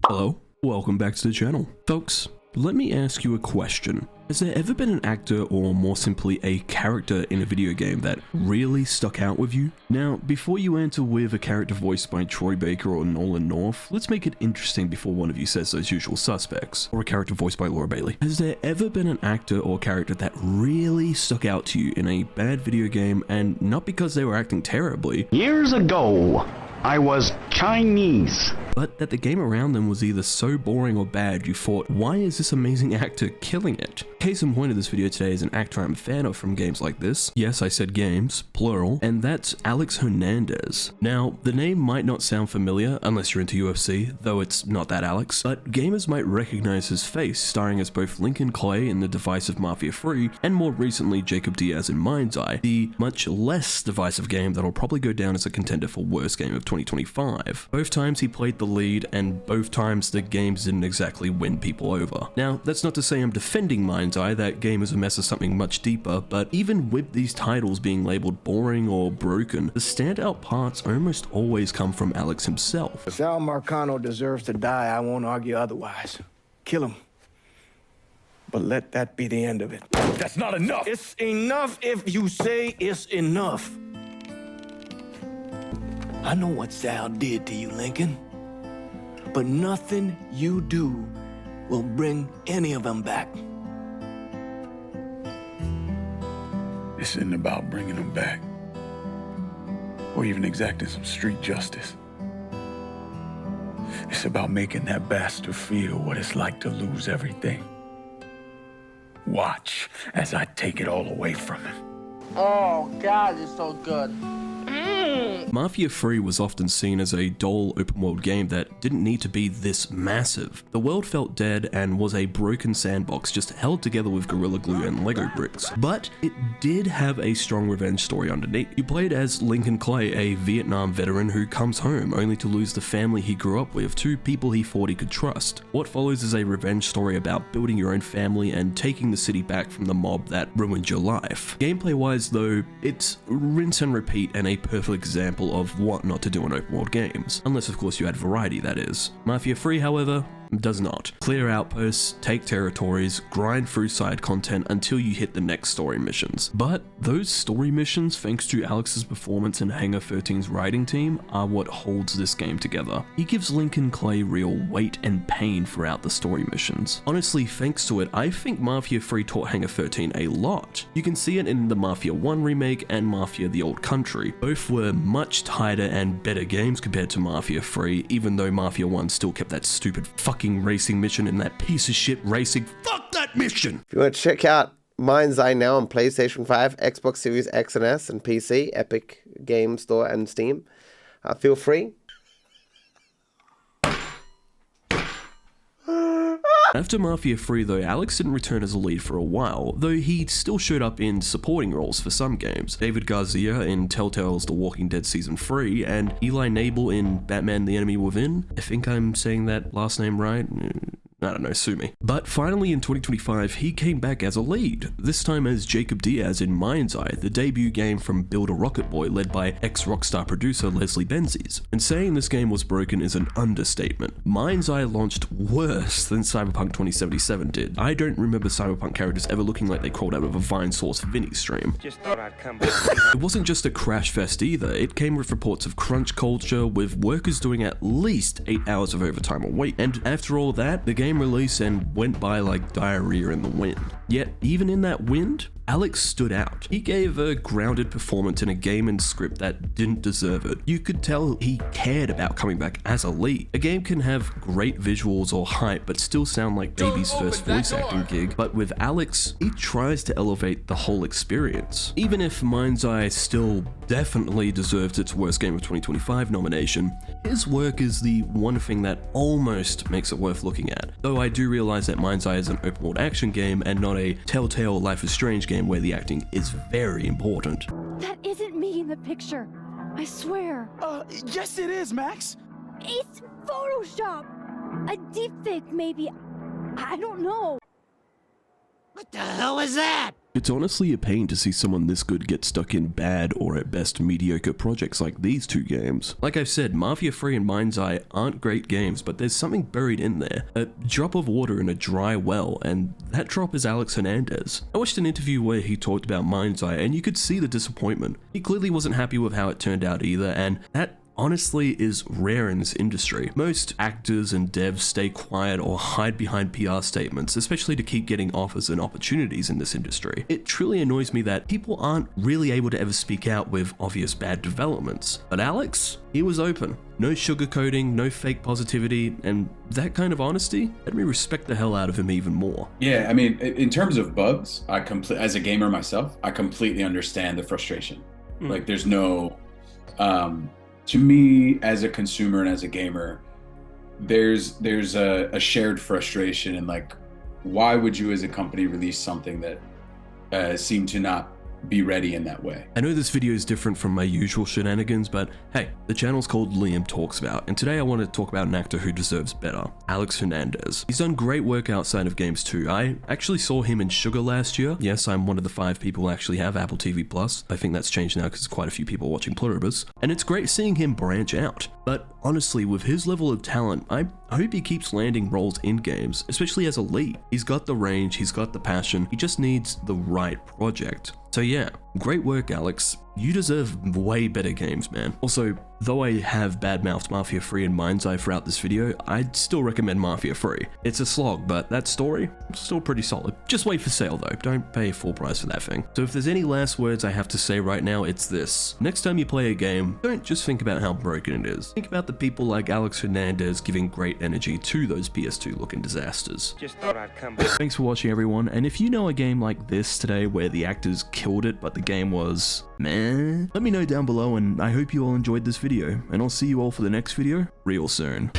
Hello, welcome back to the channel. Folks, let me ask you a question. Has there ever been an actor, or more simply a character in a video game that really stuck out with you? Now, before you answer with a character voiced by Troy Baker or Nolan North, let's make it interesting before one of you says those usual suspects, or a character voiced by Laura Bailey. Has there ever been an actor or character that really stuck out to you in a bad video game, and not because they were acting terribly? Years ago, I was Chinese. But that the game around them was either so boring or bad you thought, why is this amazing actor killing it? Case in point of this video today is an actor I'm a fan of from games like this. Yes, I said games, plural, and that's Alex Hernandez. Now, the name might not sound familiar unless you're into UFC, though it's not that Alex, but gamers might recognize his face starring as both Lincoln Clay in the divisive Mafia 3, and more recently Jacob Diaz in Mindseye, the much less divisive game that'll probably go down as a contender for worst game of 2025. Both times he played the lead, and both times the games didn't exactly win people over. Now, that's not to say I'm defending Mindseye, that game is a mess of something much deeper, but even with these titles being labeled boring or broken, the standout parts almost always come from Alex himself. If Sal Marcano deserves to die, I won't argue otherwise. Kill him. But let that be the end of it. That's not enough! It's enough if you say it's enough. I know what Sal did to you, Lincoln. But nothing you do will bring any of them back. This isn't about bringing them back, or even exacting some street justice. It's about making that bastard feel what it's like to lose everything. Watch as I take it all away from him. Oh, God, it's so good. Mafia 3 was often seen as a dull open-world game that didn't need to be this massive. The world felt dead and was a broken sandbox just held together with Gorilla Glue and Lego bricks. But it did have a strong revenge story underneath. You played as Lincoln Clay, a Vietnam veteran who comes home only to lose the family he grew up with to people he thought he could trust. What follows is a revenge story about building your own family and taking the city back from the mob that ruined your life. Gameplay-wise though, it's rinse and repeat and a perfect example of what not to do in open world games. Unless of course you add variety, that is. Mafia 3, however, does not. Clear outposts, take territories, grind through side content until you hit the next story missions. But those story missions, thanks to Alex's performance and Hangar 13's writing team, are what holds this game together. He gives Lincoln Clay real weight and pain throughout the story missions. Honestly, thanks to it, I think Mafia 3 taught Hangar 13 a lot. You can see it in the Mafia 1 remake and Mafia the Old Country. Both were much tighter and better games compared to Mafia 3, even though Mafia 1 still kept that stupid fucking racing mission and that piece of shit racing. Fuck that mission! If you want to check out Mindseye now on PlayStation 5, Xbox Series X and S, and PC, Epic Game Store and Steam, feel free. After Mafia 3 though, Alex didn't return as a lead for a while, though he still showed up in supporting roles for some games. David Garcia in Telltale's The Walking Dead Season 3, and Eli Nabel in Batman the Enemy Within. I think I'm saying that last name right? I don't know, sue me. But finally in 2025, he came back as a lead, this time as Jacob Diaz in Mindseye, the debut game from Build a Rocket Boy led by ex-Rockstar producer Leslie Benzies. And saying this game was broken is an understatement. Mindseye launched worse than Cyberpunk 2077 did. I don't remember Cyberpunk characters ever looking like they crawled out of a Vine Source Vinny stream. Just thought I'd come back. It wasn't just a crash fest either, it came with reports of crunch culture, with workers doing at least 8 hours of overtime a week. And after all that, the game released and went by like diarrhea in the wind. Yet, even in that wind, Alex stood out. He gave a grounded performance in a game and script that didn't deserve it. You could tell he cared about coming back as a lead. A game can have great visuals or hype but still sound like baby's first voice acting gig, but with Alex, he tries to elevate the whole experience. Even if Mindseye still definitely deserves its Worst Game of 2025 nomination, his work is the one thing that almost makes it worth looking at. Though I do realize that Mindseye is an open world action game and not a Telltale Life is Strange game where the acting is very important. That isn't me in the picture. I swear. Yes it is, Max. It's Photoshop. A deepfake, maybe. I don't know. What the hell is that? It's honestly a pain to see someone this good get stuck in bad or at best mediocre projects like these two games. Like I've said, Mafia 3 and Mindseye aren't great games, but there's something buried in there. A drop of water in a dry well, and that drop is Alex Hernandez. I watched an interview where he talked about Mindseye and you could see the disappointment. He clearly wasn't happy with how it turned out either, and that honestly is rare in this industry. Most actors and devs stay quiet or hide behind PR statements, especially to keep getting offers and opportunities in this industry. It truly annoys me that people aren't really able to ever speak out with obvious bad developments. But Alex, he was open. No sugarcoating, no fake positivity, and that kind of honesty let me respect the hell out of him even more. Yeah, I mean, in terms of bugs, as a gamer myself, I completely understand the frustration. Like, there's no... to me, as a consumer and as a gamer, there's a shared frustration, and like, why would you as a company release something that seemed to not be ready in that way? I know this video is different from my usual shenanigans, but hey, the channel's called Liam Talks About, and today I want to talk about an actor who deserves better, Alex Hernandez. He's done great work outside of games too. I actually saw him in Sugar last year. Yes, I'm one of the 5 people who actually have Apple TV Plus. I think that's changed now because quite a few people watching Pluribus, and it's great seeing him branch out. But honestly, with his level of talent, I hope he keeps landing roles in games, especially as a lead. He's got the range, he's got the passion, he just needs the right project. So yeah, great work, Alex. You deserve way better games, man. Also, though I have badmouthed Mafia 3 and Mindseye throughout this video, I'd still recommend Mafia 3. It's a slog, but that story, still pretty solid. Just wait for sale though, don't pay full price for that thing. So if there's any last words I have to say right now, it's this. Next time you play a game, don't just think about how broken it is. Think about the people like Alex Hernandez giving great energy to those PS2 looking disasters. Just thought I'd come back. Thanks for watching, everyone, and if you know a game like this today where the actors killed it but the game was meh, let me know down below, and I hope you all enjoyed this video, and I'll see you all for the next video real soon.